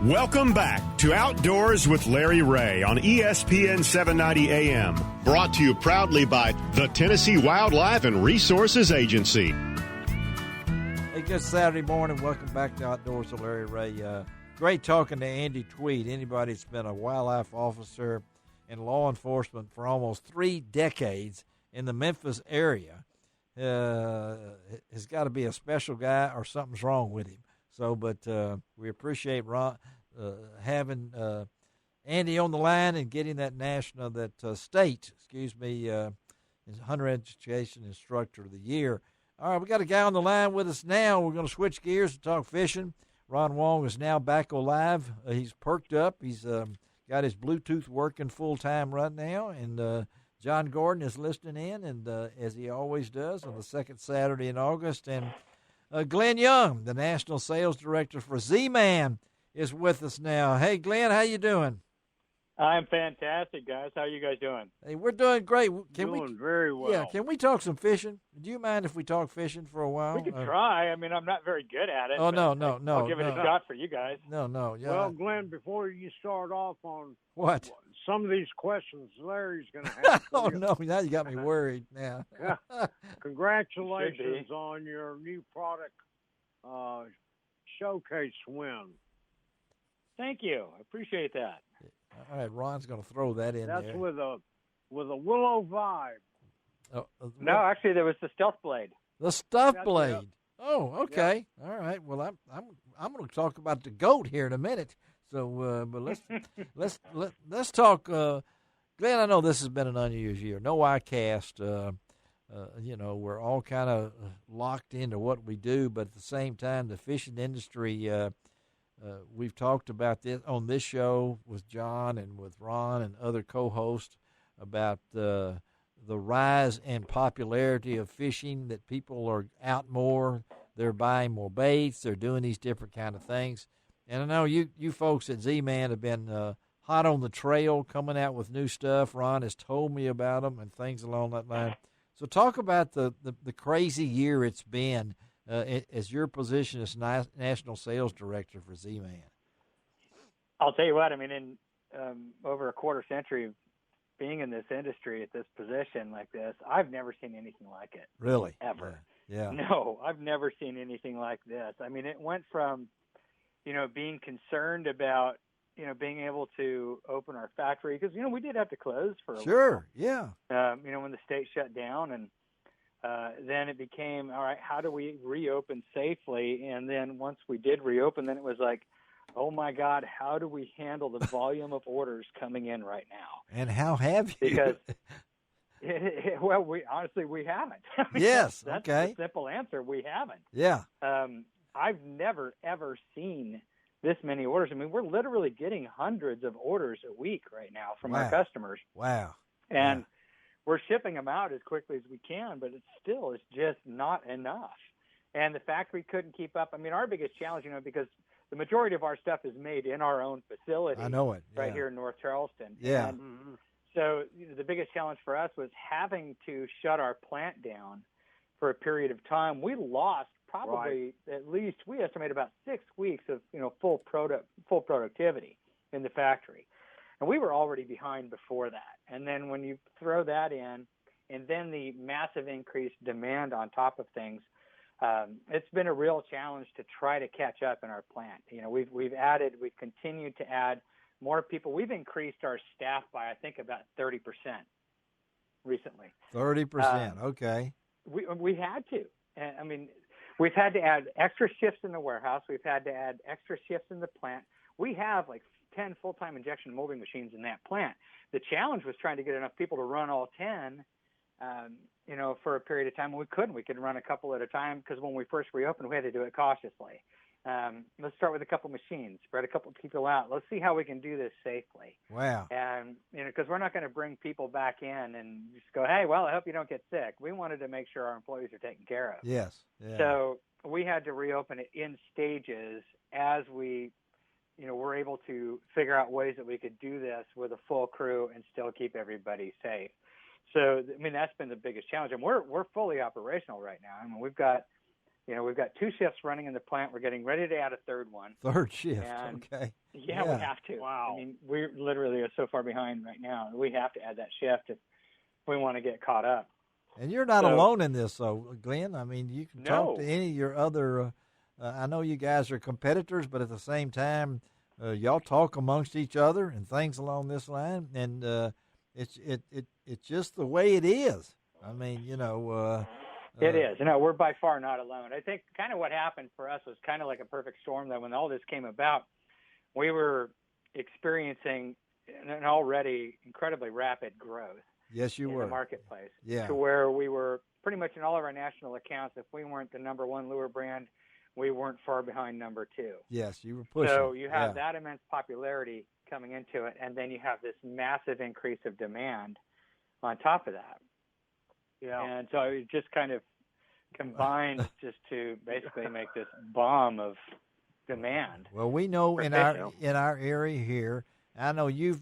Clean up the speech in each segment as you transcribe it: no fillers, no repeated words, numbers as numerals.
Welcome back to Outdoors with Larry Ray on ESPN 790 AM. Brought to you proudly by the Tennessee Wildlife and Resources Agency. Hey, good Saturday morning. Welcome back to Outdoors with Larry Ray. Great talking to Andy Tweed. Anybody that's been a wildlife officer in law enforcement for almost 3 decades in the Memphis area has got to be a special guy or something's wrong with him. So, but we appreciate Ron having Andy on the line and getting that state Hunter Education Instructor of the Year. All right, we got a guy on the line with us now. We're going to switch gears and talk fishing. Ron Wong is now back alive. He's perked up. He's got his Bluetooth working full time right now, and John Gordon is listening in, and as he always does on the second Saturday in August, and Glenn Young, the National Sales Director for Z-Man, is with us now. Hey, Glenn, how you doing? I'm fantastic, guys. How are you guys doing? Hey, we're doing great. Doing very well. Yeah, can we talk some fishing? Do you mind if we talk fishing for a while? We could try. I mean, I'm not very good at it. Oh, no. I'll give it a shot for you guys. No. Yeah. Well, Glenn, before you start off on what? Some of these questions Larry's going to have. Oh, no, now you got me worried now. Congratulations on your new product showcase win. Thank you. I appreciate that. All right, Ron's going to throw that in there. That's with a Willow Vibe. No, actually, there was the Stealth Blade. The Stuff Blade. Oh, okay. Yep. All right. Well, I'm going to talk about the goat here in a minute. So, but let's talk. Glenn, I know this has been an unusual year. No iCast. We're all kind of locked into what we do, but at the same time, the fishing industry. We've talked about this on this show with John and with Ron and other co-hosts about the rise and popularity of fishing, that people are out more, they're buying more baits, they're doing these different kind of things. And I know you folks at Z-Man have been hot on the trail, coming out with new stuff. Ron has told me about them and things along that line. So talk about the crazy year it's been as your position as National Sales Director for Z-Man. I'll tell you what, I mean, in over a quarter century of being in this industry at this position like this, I've never seen anything like it. Really? Ever. Yeah. No, I've never seen anything like this. I mean, it went from, being concerned about, being able to open our factory, because, we did have to close for a while. Sure, yeah. When the state shut down, and then it became, all right, how do we reopen safely? And then once we did reopen, then it was like, oh my God, how do we handle the volume of orders coming in right now? And how have you? Because, we haven't. Yes, that's okay. the simple answer. We haven't. Yeah. I've never, ever seen this many orders. I mean, we're literally getting hundreds of orders a week right now from our customers. Wow. And we're shipping them out as quickly as we can, but it's just not enough. And the factory couldn't keep up. I mean, our biggest challenge, because the majority of our stuff is made in our own facility. I know it. Right here in North Charleston. Yeah. And so the biggest challenge for us was having to shut our plant down for a period of time. We lost probably at least, we estimate about 6 weeks of, full productivity in the factory. And we were already behind before that. And then when you throw that in, and then the massive increased demand on top of things, it's been a real challenge to try to catch up in our plant. We've continued to add more people. We've increased our staff by, I think, about 30% recently. 30%, okay. We had to. I mean, we've had to add extra shifts in the warehouse. We've had to add extra shifts in the plant. We have like 10 full-time injection molding machines in that plant. The challenge was trying to get enough people to run all 10, for a period of time. We couldn't. We could run a couple at a time, because when we first reopened, we had to do it cautiously. Let's start with a couple machines, spread a couple people out. Let's see how we can do this safely. Wow. And, because we're not going to bring people back in and just go, hey, well, I hope you don't get sick. We wanted to make sure our employees are taken care of. Yes. Yeah. So we had to reopen it in stages as we, were able to figure out ways that we could do this with a full crew and still keep everybody safe. So, I mean, that's been the biggest challenge. And we're fully operational right now. I mean, we've got we've got 2 shifts running in the plant. We're getting ready to add a third one. Third shift. And okay. Yeah, we have to. Wow. I mean, we're literally so far behind right now. We have to add that shift if we want to get caught up. And you're not alone in this, though, Glenn. I mean, you can talk No. to any of your other. I know you guys are competitors, but at the same time, y'all talk amongst each other and things along this line. And it's just the way it is. I mean, It is. We're by far not alone. I think kind of what happened for us was kind of like a perfect storm, that when all this came about, we were experiencing an already incredibly rapid growth. Yes, you in were. the marketplace. Yeah. To where we were pretty much in all of our national accounts, if we weren't the number 1 lure brand, we weren't far behind number 2. Yes, you were pushing. So you have that immense popularity coming into it, and then you have this massive increase of demand on top of that. Yeah. And so it just kind of combined just to basically make this bomb of demand. Well, we know in fish. our area here. I know you've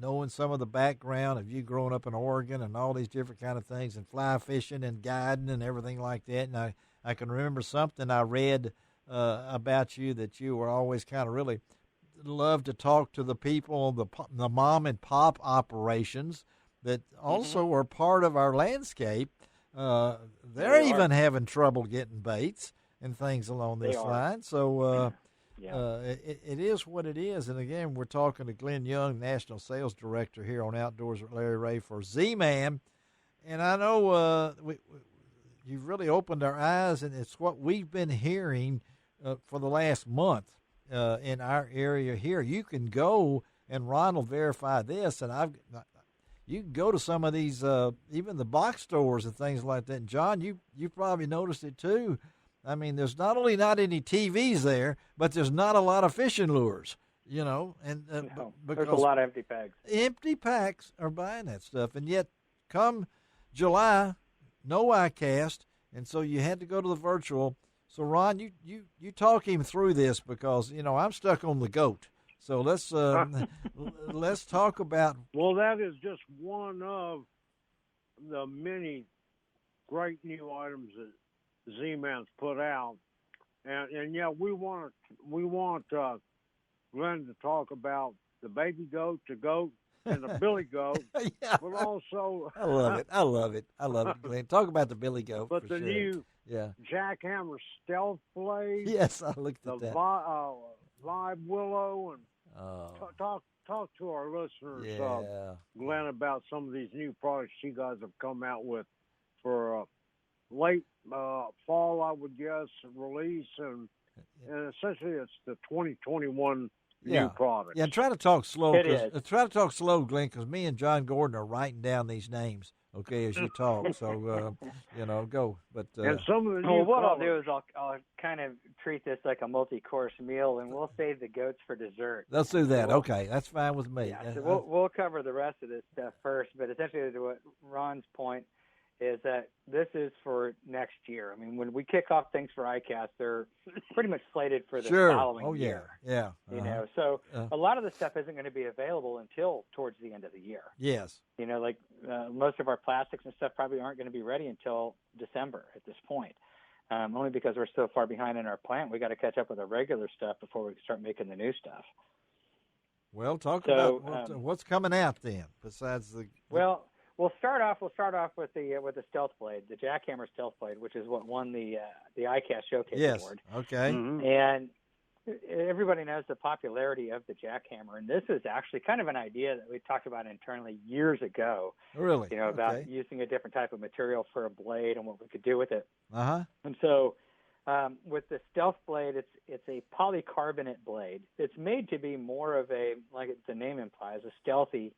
knowing some of the background of you growing up in Oregon and all these different kind of things, and fly fishing and guiding and everything like that. And I can remember something I read about you, that you were always kind of really loved to talk to the people, the mom and pop operations that also are part of our landscape. They're even having trouble getting baits and things along this line. So it is what it is. And again, we're talking to Glenn Young, National Sales Director here on Outdoors with Larry Ray for Z-Man. And I know you've really opened our eyes, and it's what we've been hearing for the last month in our area here. You can go, and Ron will verify this, and you can go to some of these, even the box stores and things like that. And John, you probably noticed it too. I mean, there's not only not any TVs there, but there's not a lot of fishing lures, and because there's a lot of empty pegs. Empty packs are buying that stuff, and yet come July, no ICAST, and so you had to go to the virtual. So Ron, you talk him through this, because I'm stuck on the goat. So let's talk about. Well, that is just one of the many great new items that Z-Man's put out, and yeah, we want Glenn to talk about the baby goat, the goat, and the billy goat, Yeah. but also I love it, Glenn. Talk about the billy goat. but for the sure. new Jackhammer Stealth Blade. Yes, I looked the at that. Vibe Willow, and talk to our listeners, Glenn, about some of these new products you guys have come out with for late fall, I would guess, release, and essentially it's the 2021 new products. Yeah, try to talk slow. It is. Glenn, because me and John Gordon are writing down these names, okay, as you talk. So, go. But and some of the new what I'll colors. do is I'll kind of treat this like a multi-course meal, and we'll save the goats for dessert. Let's do that. Okay, that's fine with me. Yeah, so we'll cover the rest of this stuff first, but essentially to what Ron's point is that this is for next year. I mean, when we kick off things for ICAST, they're pretty much slated for the following year. Yeah. So a lot of the stuff isn't going to be available until towards the end of the year. Yes. Like most of our plastics and stuff probably aren't going to be ready until December at this point. Only because we're so far behind in our plant. We got to catch up with our regular stuff before we start making the new stuff. Well, talk about what's coming out then, besides the. Well, we'll start off with the Stealth Blade, the Jackhammer Stealth Blade, which is what won the ICAST Showcase Award. Okay. Mm-hmm. And everybody knows the popularity of the Jackhammer, and this is actually kind of an idea that we talked about internally years ago. Really? About using a different type of material for a blade and what we could do with it. Uh-huh. And so with the Stealth Blade, it's a polycarbonate blade. It's made to be more of a, like the name implies, a stealthy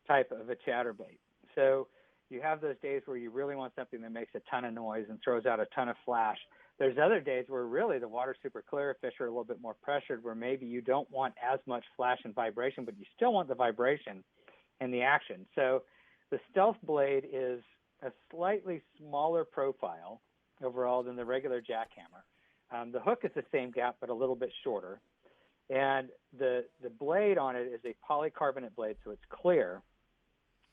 type of a chatterbait. So you have those days where you really want something that makes a ton of noise and throws out a ton of flash. There's other days where really the water's super clear, fish are a little bit more pressured, where maybe you don't want as much flash and vibration, but you still want the vibration and the action. So the Stealth Blade is a slightly smaller profile overall than the regular Jackhammer. The hook is the same gap, but a little bit shorter. And the blade on it is a polycarbonate blade, so it's clear.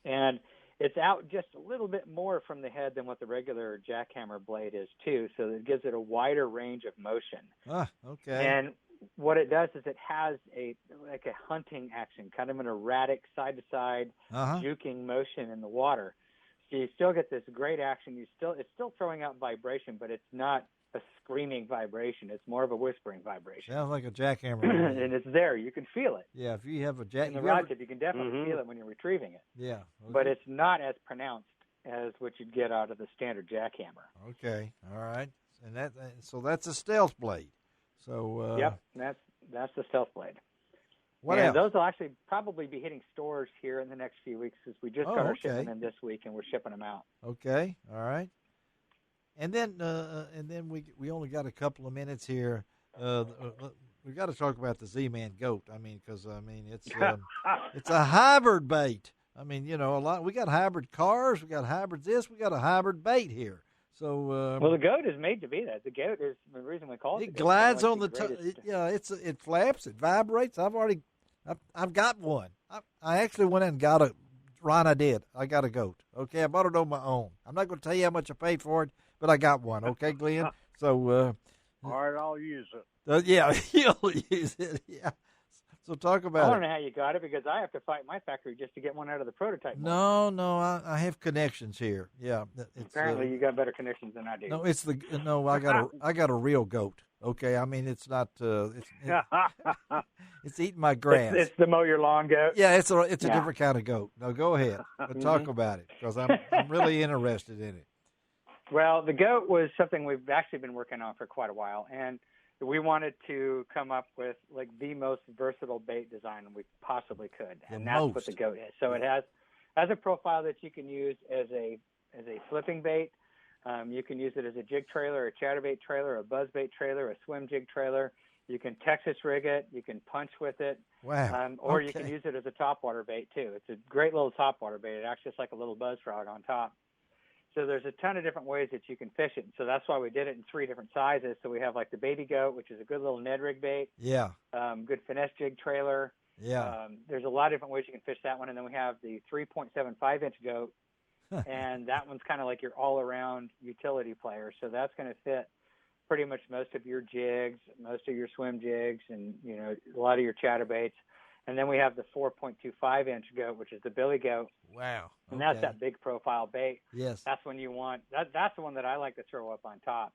And It's out just a little bit more from the head than what the regular jackhammer blade is too, so it gives it a wider range of motion. Okay. And what it does is it has a hunting action, kind of an erratic side-to-side juking motion in the water. So you still get this great action. It's still throwing out vibration, but it's not a screaming vibration. It's more of a whispering vibration. Sounds like a jackhammer. And it's there. You can feel it. Yeah, if you have a jack... In the rod tip, you can definitely feel it when you're retrieving it. Yeah. Okay. But it's not as pronounced as what you'd get out of the standard jackhammer. Okay. All right. And so that's a stealth blade. So yep, that's the stealth blade. What else? Those will actually probably be hitting stores here in the next few weeks, because we just got our shipment in this week and we're shipping them out. Okay, all right. And then we only got a couple of minutes here. We got to talk about the Z-Man goat. I mean, because it's a hybrid bait. I mean, you know, we got hybrid cars, we got hybrids. We got a hybrid bait here. So well, the goat is made to be that. The goat is the reason we call it. It glides on the top. It flaps. It vibrates. I've got one. I actually went and got a. Ron, I did. I got a goat. Okay, I bought it on my own. I'm not going to tell you how much I paid for it, but I got one. Okay, Glenn. So all right, I'll use it. Yeah, you'll use it. Yeah. So talk about it. I don't know how you got it, because I have to fight my factory just to get one out of the prototype. No, I have connections here. Yeah. Apparently, you got better connections than I do. No, I got a real goat. Okay, I mean it's not. It's eating my grass. It's the mow your lawn goat. Yeah, it's a different kind of goat. No, go ahead. Talk about it, because I'm really interested in it. Well, the goat was something we've actually been working on for quite a while, and we wanted to come up with like the most versatile bait design we possibly could, and that's what the goat is. So it has a profile that you can use as a flipping bait. You can use it as a jig trailer, a chatterbait trailer, a buzzbait trailer, a swim jig trailer. You can Texas rig it. You can punch with it. Wow. Or you can use it as a topwater bait too. It's a great little topwater bait. It acts just like a little buzz frog on top. So there's a ton of different ways that you can fish it. So that's why we did it in 3 different sizes. So we have like the baby goat, which is a good little Ned rig bait. Yeah. Good finesse jig trailer. Yeah. There's a lot of different ways you can fish that one. And then we have the 3.75-inch goat. And that one's kind of like your all-around utility player. So that's going to fit pretty much most of your jigs, most of your swim jigs, and, you know, a lot of your chatterbaits. And then we have the 4.25-inch goat, which is the billy goat. Wow. And that's that big profile bait. Yes. That's when you want that's the one that I like to throw up on top,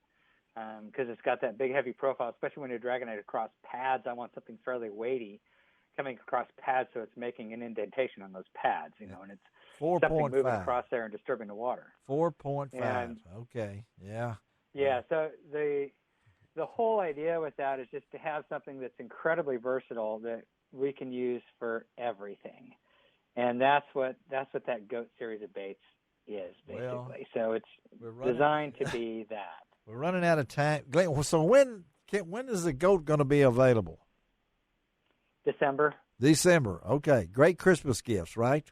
because it's got that big, heavy profile, especially when you're dragging it across pads. I want something fairly weighty coming across pads, so it's making an indentation on those pads, you know, and it's 4.5. something moving across there and disturbing the water. 4.5. Okay. Yeah. Yeah. So the whole idea with that is just to have something that's incredibly versatile that we can use for everything, and that's what that goat series of baits is basically. Well, so it's designed to be that. We're running out of time, Glenn. So when is the goat going to be available? December. Okay, great Christmas gifts, right?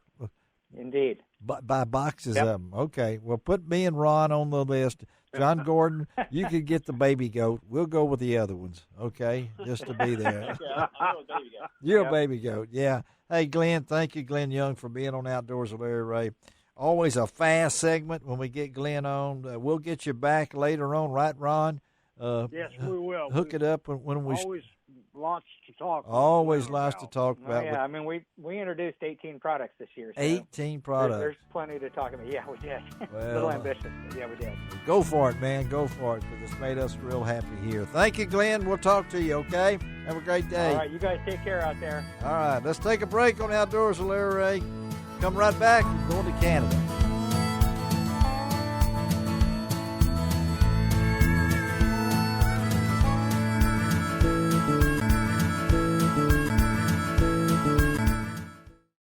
Indeed. Buy boxes of them. Okay, well, put me and Ron on the list. John Gordon, you could get the baby goat. We'll go with the other ones, okay, just to be there. Yeah, I'll go with baby goat. You're a baby goat, yeah. Hey, Glenn, thank you, Glenn Young, for being on Outdoors with Larry Ray. Always a fast segment when we get Glenn on. We'll get you back later on, right, Ron? Yes, we will. Hook it up when we... Always lots to talk about. Always lots to talk about. Yeah, I mean, we introduced 18 products this year. So 18 products. There's plenty to talk about. Yeah, we did. Well, a little ambitious, but yeah, we did. Go for it, man. Go for it, because it's made us real happy here. Thank you, Glenn. We'll talk to you, okay? Have a great day. All right, you guys take care out there. All right, let's take a break on Outdoors with Larry Ray. Come right back. We're going to Canada.